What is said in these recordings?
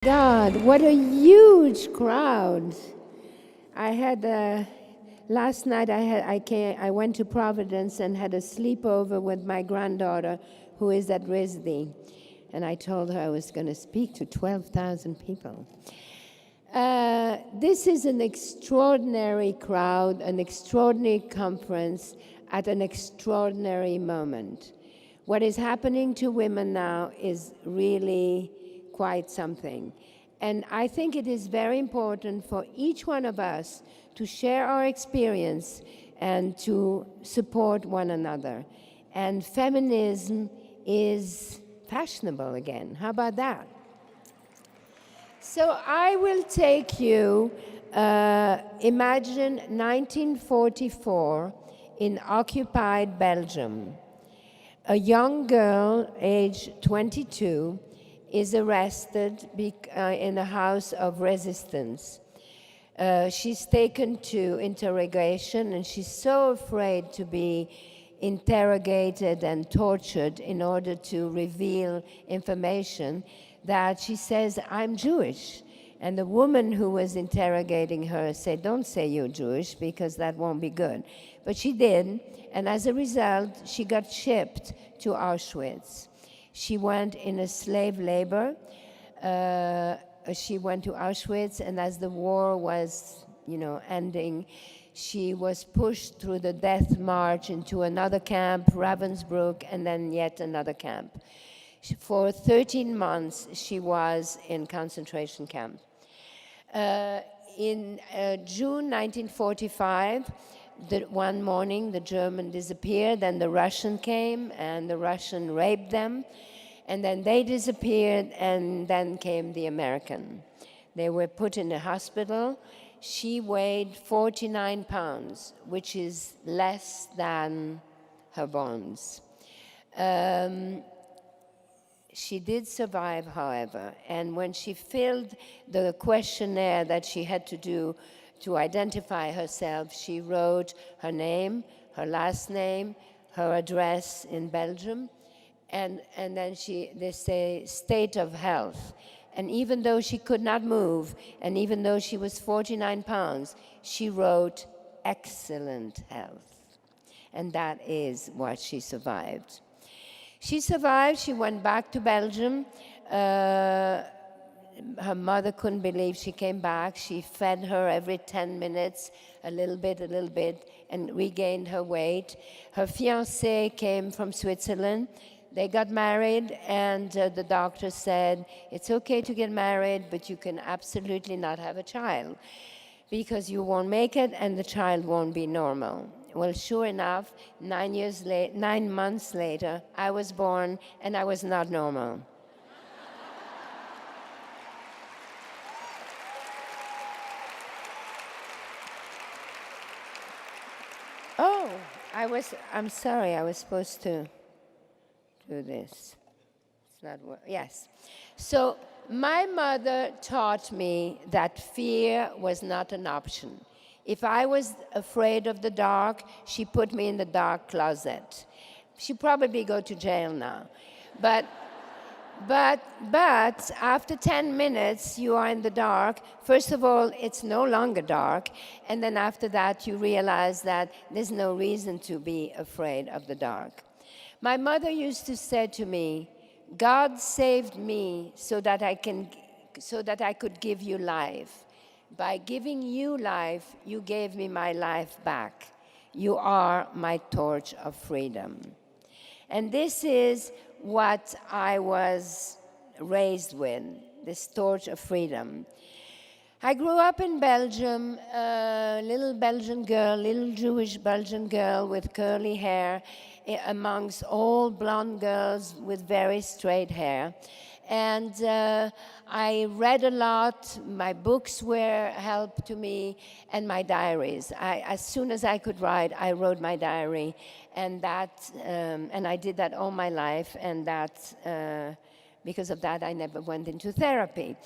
God, what a huge crowd. I had last night I went to Providence and had a sleepover with my granddaughter who is at RISD. And I told her I was going to speak to 12,000 people. This is an extraordinary crowd, an extraordinary conference at an extraordinary moment. What is happening to women now is really quite something. And I think it is very important for each one of us to share our experience and to support one another. And feminism is fashionable again. How about that? So I will take you, imagine 1944 in occupied Belgium. A young girl, age 22, is arrested in a house of resistance. She's taken to interrogation, and she's so afraid to be interrogated and tortured in order to reveal information that she says, "I'm Jewish." And the woman who was interrogating her said, "Don't say you're Jewish because that won't be good." But she did, and as a result, she got shipped to Auschwitz. She went in a slave labor. She went to Auschwitz, and as the war was, ending, she was pushed through the death march into another camp, Ravensbrück, and then yet another camp. For 13 months, she was in concentration camp. In June 1945, one morning, the German disappeared, and the Russian came, and the Russian raped them, and then they disappeared, and then came the American. They were put in a hospital. She weighed 49 pounds, which is less than her bones. She did survive, however, and when she filled the questionnaire that she had to do to identify herself, she wrote her name, her last name, her address in Belgium, and then they say state of health. And even though she could not move, and even though she was 49 pounds, she wrote excellent health. And that is what she survived. She survived. She went back to Belgium. Her mother couldn't believe she came back. She fed her every 10 minutes, a little bit, and regained her weight. Her fiancé came from Switzerland. They got married, and the doctor said, "It's okay to get married, but you can absolutely not have a child because you won't make it and the child won't be normal." Well, sure enough, 9 months later, I was born, and I was not normal. Oh, I'm sorry, I was supposed to do this. It's not yes. So my mother taught me that fear was not an option. If I was afraid of the dark, she put me in the dark closet. She'd probably go to jail now. But after 10 minutes, you are in the dark. First of all, it's no longer dark. And then after that, you realize that there's no reason to be afraid of the dark. My mother used to say to me, "God saved me so that I could give you life. By giving you life, you gave me my life back. You are my torch of freedom." And this is what I was raised with, this torch of freedom. I grew up in Belgium, a little Belgian girl, little Jewish Belgian girl with curly hair, amongst all blonde girls with very straight hair. And I read a lot. My books were help to me, and my diaries. As soon as I could write, I wrote my diary, and I did that all my life. And because of that, I never went into therapy.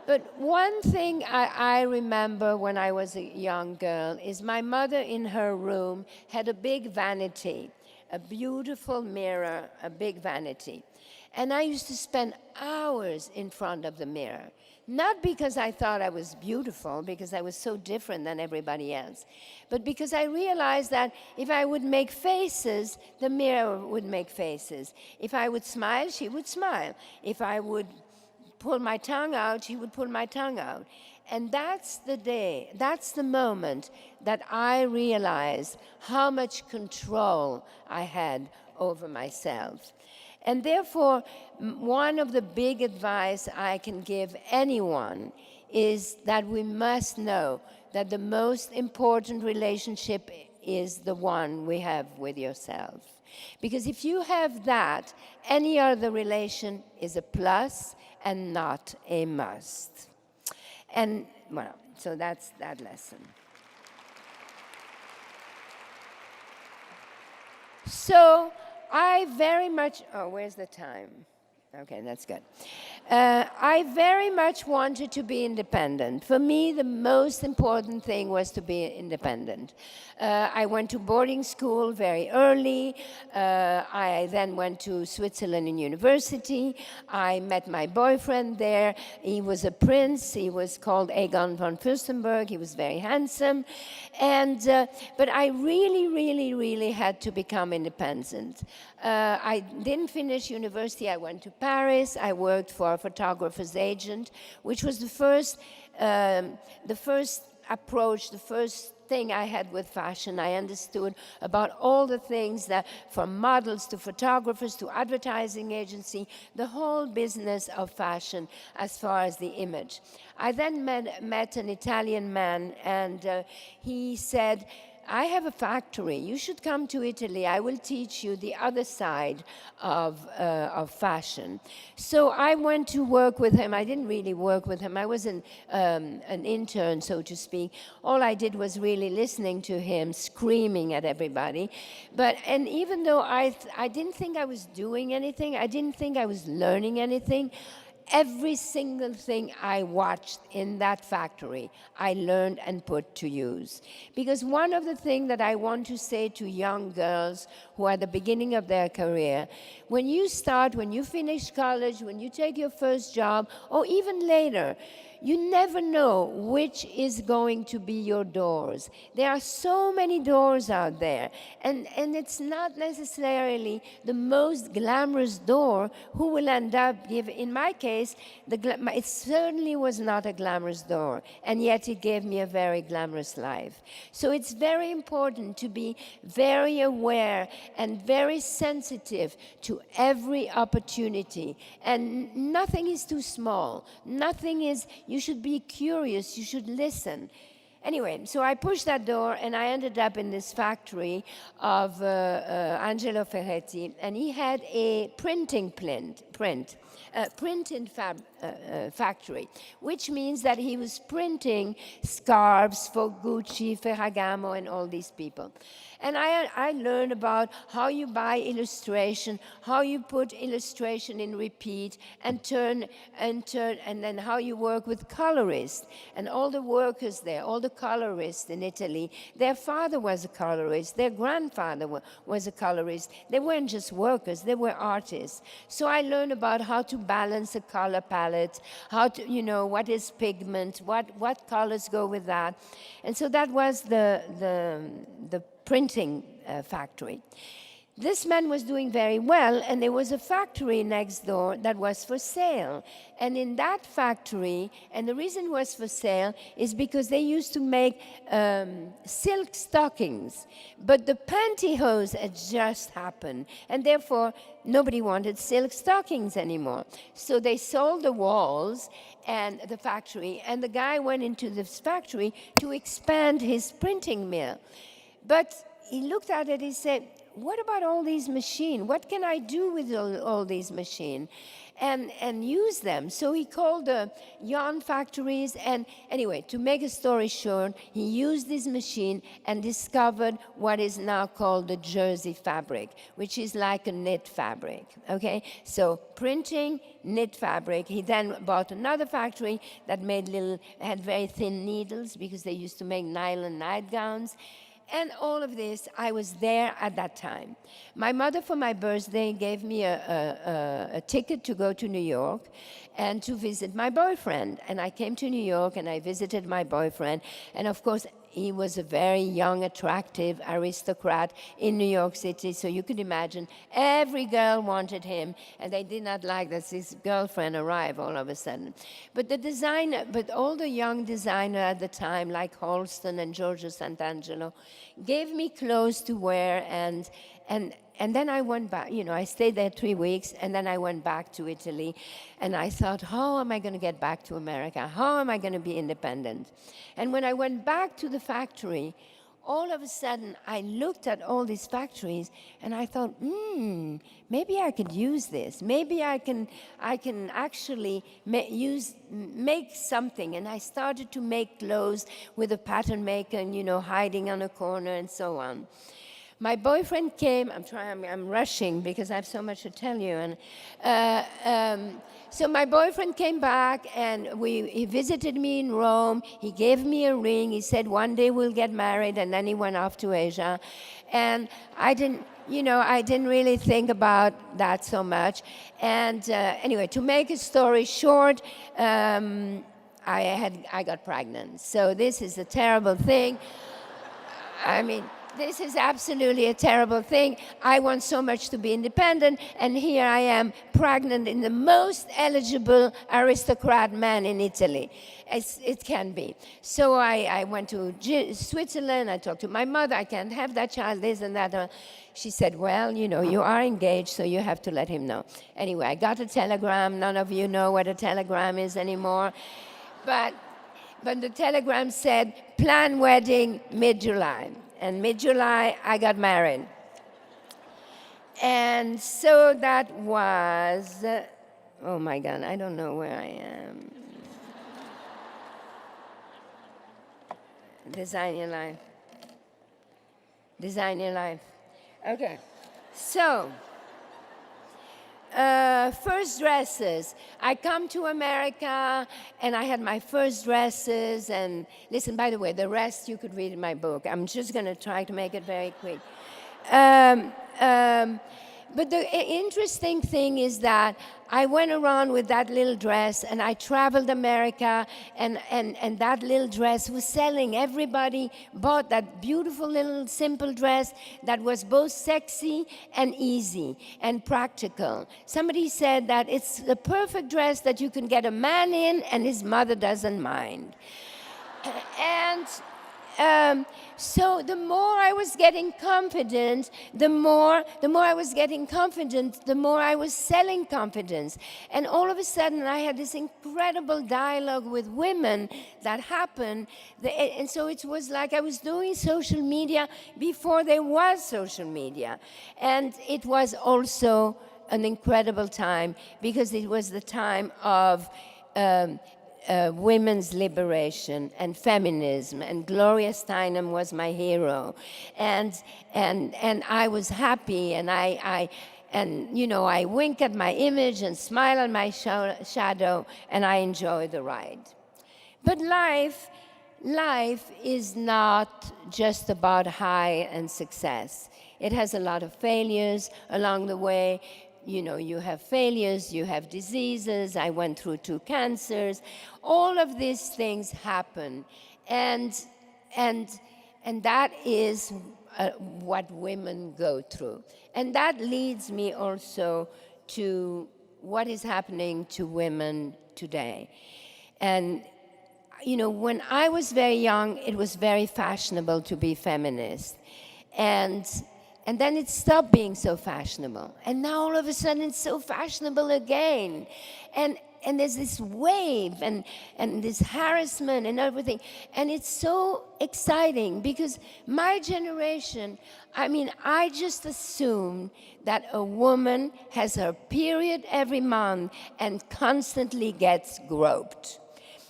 But one thing I remember when I was a young girl is my mother in her room had a big vanity, a beautiful mirror, a big vanity. And I used to spend hours in front of the mirror. Not because I thought I was beautiful, because I was so different than everybody else, but because I realized that if I would make faces, the mirror would make faces. If I would smile, she would smile. If I would pull my tongue out, she would pull my tongue out. And that's the day, that's the moment that I realized how much control I had over myself. And therefore, one of the big advice I can give anyone is that we must know that the most important relationship is the one we have with yourself. Because if you have that, any other relation is a plus and not a must. And, well, so that's that lesson. So, I very much, oh, where's the time? Okay, that's good. I very much wanted to be independent. For me, the most important thing was to be independent. I went to boarding school very early. I then went to Switzerland in university. I met my boyfriend there. He was a prince. He was called Diane von Furstenberg. He was very handsome. And, but I really had to become independent. I didn't finish university. I went to Paris. I worked for a photographer's agent, which was the first approach, the first thing I had with fashion. I understood about all the things that, from models to photographers to advertising agency, the whole business of fashion as far as the image. I then met an Italian man, and he said, I have a factory. You should come to Italy. I will teach you the other side of fashion. So I went to work with him. I didn't really work with him. I was an intern, so to speak. All I did was really listening to him, screaming at everybody. And even though I didn't think I was doing anything, I didn't think I was learning anything, every single thing I watched in that factory, I learned and put to use. Because one of the things that I want to say to young girls who are at the beginning of their career, when you finish college, when you take your first job, or even later, you never know which is going to be your doors. There are so many doors out there, and it's not necessarily the most glamorous door who will end up giving. In my case, it certainly was not a glamorous door, and yet it gave me a very glamorous life. So it's very important to be very aware and very sensitive to every opportunity, and nothing is too small. You should be curious, you should listen. Anyway, so I pushed that door and I ended up in this factory of Angelo Ferretti, and he had a printing factory, which means that he was printing scarves for Gucci, Ferragamo, and all these people. And I learned about how you buy illustration, how you put illustration in repeat and turn, and then how you work with colorists. And all the workers there, all the colorists in Italy, their father was a colorist, their grandfather was a colorist. They weren't just workers, they were artists. So I learned about how to balance a color palette, how to, what is pigment, what colors go with that. And so that was the printing factory. This man was doing very well, and there was a factory next door that was for sale. And in that factory, and the reason it was for sale is because they used to make silk stockings, but the pantyhose had just happened, and therefore nobody wanted silk stockings anymore. So they sold the walls and the factory, and the guy went into this factory to expand his printing mill. But he looked at it, he said, what about all these machines? What can I do with all these machines? And use them. So he called the yarn factories, and anyway, to make a story short, he used this machine and discovered what is now called the jersey fabric, which is like a knit fabric, okay? So printing, knit fabric. He then bought another factory that had very thin needles because they used to make nylon nightgowns. And all of this, I was there at that time. My mother, for my birthday, gave me a ticket to go to New York and to visit my boyfriend. And I came to New York and I visited my boyfriend. And of course, he was a very young, attractive aristocrat in New York City. So you could imagine every girl wanted him, and they did not like that his girlfriend arrived all of a sudden. But all the young designers at the time, like Halston and Giorgio Sant'Angelo, gave me clothes to wear, and then I went back. I stayed there 3 weeks, and then I went back to Italy, and I thought, how am I going to get back to America? How am I going to be independent? And when I went back to the factory, all of a sudden, I looked at all these factories, and I thought, maybe I could use this. Maybe I can actually make something. And I started to make clothes with a pattern maker, and, hiding on a corner and so on. My boyfriend came. I'm rushing because I have so much to tell you. And so my boyfriend came back, and he visited me in Rome. He gave me a ring. He said, one day we'll get married, and then he went off to Asia. And I didn't really think about that so much. And anyway, to make a story short, I got pregnant. So this is a terrible thing. This is absolutely a terrible thing. I want so much to be independent, and here I am pregnant in the most eligible aristocrat man in Italy. It can be. So I went to Switzerland. I talked to my mother. I can't have that child, this and that. She said, well, you are engaged, so you have to let him know. Anyway, I got a telegram. None of you know what a telegram is anymore. But the telegram said, plan wedding mid-July. And mid-July, I got married. And so that was, oh my God, I don't know where I am. Design your life. Design your life. Okay. So, first dresses. I come to America, and I had my first dresses. And listen, by the way, the rest you could read in my book. I'm just going to try to make it very quick. But the interesting thing is that I went around with that little dress, and I traveled America, and that little dress was selling. Everybody bought that beautiful little simple dress that was both sexy and easy and practical. Somebody said that it's the perfect dress that you can get a man in, and his mother doesn't mind. So the more I was getting confident, the more I was selling confidence. And all of a sudden, I had this incredible dialogue with women that happened. And so it was like I was doing social media before there was social media. And it was also an incredible time because it was the time of women's liberation and feminism, and Gloria Steinem was my hero, and I was happy, and I wink at my image and smile at my shadow, and I enjoy the ride. But life is not just about high and success. It has a lot of failures along the way. You have failures, you have diseases. I went through 2 cancers. All of these things happen. And that is what women go through. And that leads me also to what is happening to women today. And, when I was very young, it was very fashionable to be feminist. And then it stopped being so fashionable. And now all of a sudden it's so fashionable again. And there's this wave and this harassment and everything. And it's so exciting because my generation, I just assumed that a woman has her period every month and constantly gets groped.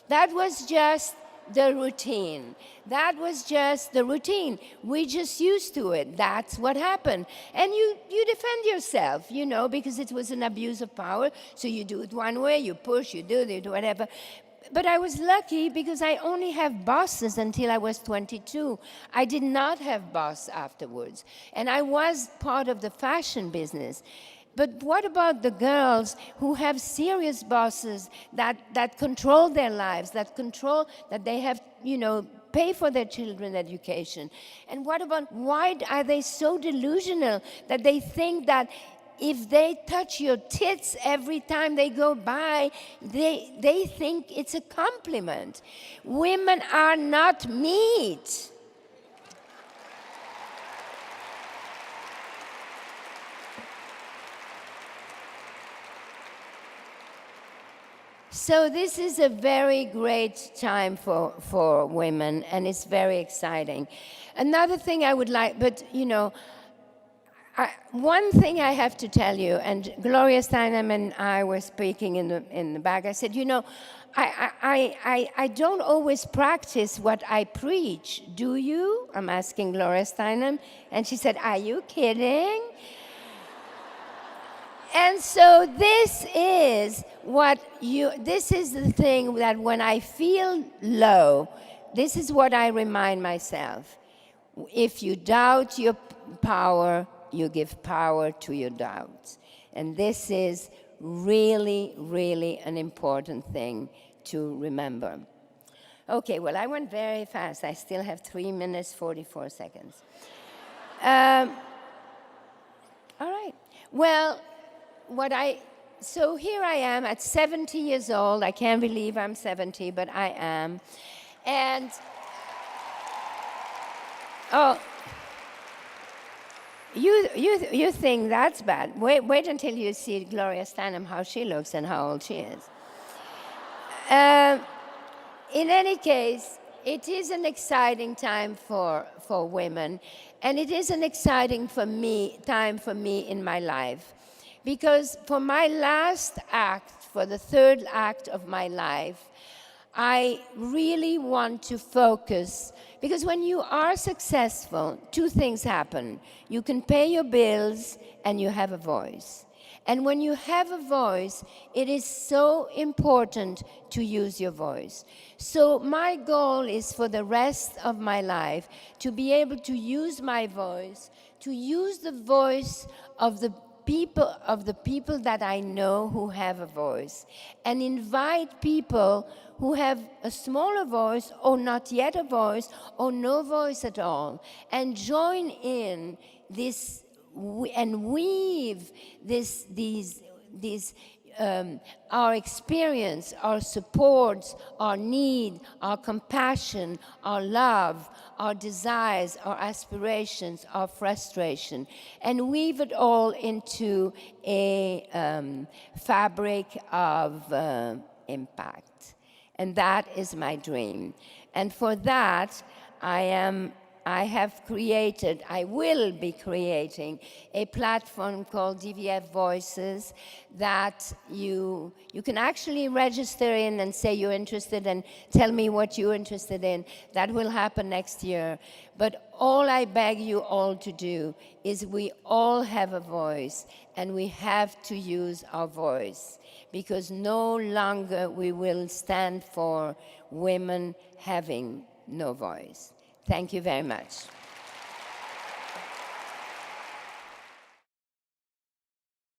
That was just the routine. That was just the routine. We just used to it. That's what happened. And you defend yourself, because it was an abuse of power. So you do it one way, you push, you do whatever. But I was lucky because I only have bosses until I was 22. I did not have boss afterwards. And I was part of the fashion business. But what about the girls who have serious bosses that control their lives, that they have, pay for their children's education? And what about, why are they so delusional that they think that if they touch your tits every time they go by, they think it's a compliment? Women are not meat. So this is a very great time for women, and it's very exciting. Another thing I would like, but one thing I have to tell you, and Gloria Steinem and I were speaking in the back. I said, I don't always practice what I preach. Do you? I'm asking Gloria Steinem, and she said, "Are you kidding?" And so this is the thing that when I feel low, this is what I remind myself. If you doubt your power, you give power to your doubts. And this is really, really an important thing to remember. Okay, well, I went very fast. I still have 3 minutes, 44 seconds. All right. Well, so here I am at 70 years old. I can't believe I'm 70, but I am. And, you think that's bad. Wait until you see Gloria Steinem, how she looks and how old she is. In any case, it is an exciting time for women, and it is an exciting time for me in my life. Because for my last act, for the third act of my life, I really want to focus, because when you are successful, two things happen. You can pay your bills and you have a voice. And when you have a voice, it is so important to use your voice. So my goal is for the rest of my life to be able to use my voice, to use the voice of the people that I know who have a voice, and invite people who have a smaller voice or not yet a voice or no voice at all, and join in this and weave our experience, our support, our need, our compassion, our love, our desires, our aspirations, our frustration, and weave it all into a fabric of impact. And that is my dream. And for that, I will be creating a platform called DVF Voices that you can actually register in and say you're interested and tell me what you're interested in. That will happen next year. But all I beg you all to do is we all have a voice, and we have to use our voice, because no longer we will stand for women having no voice. Thank you very much.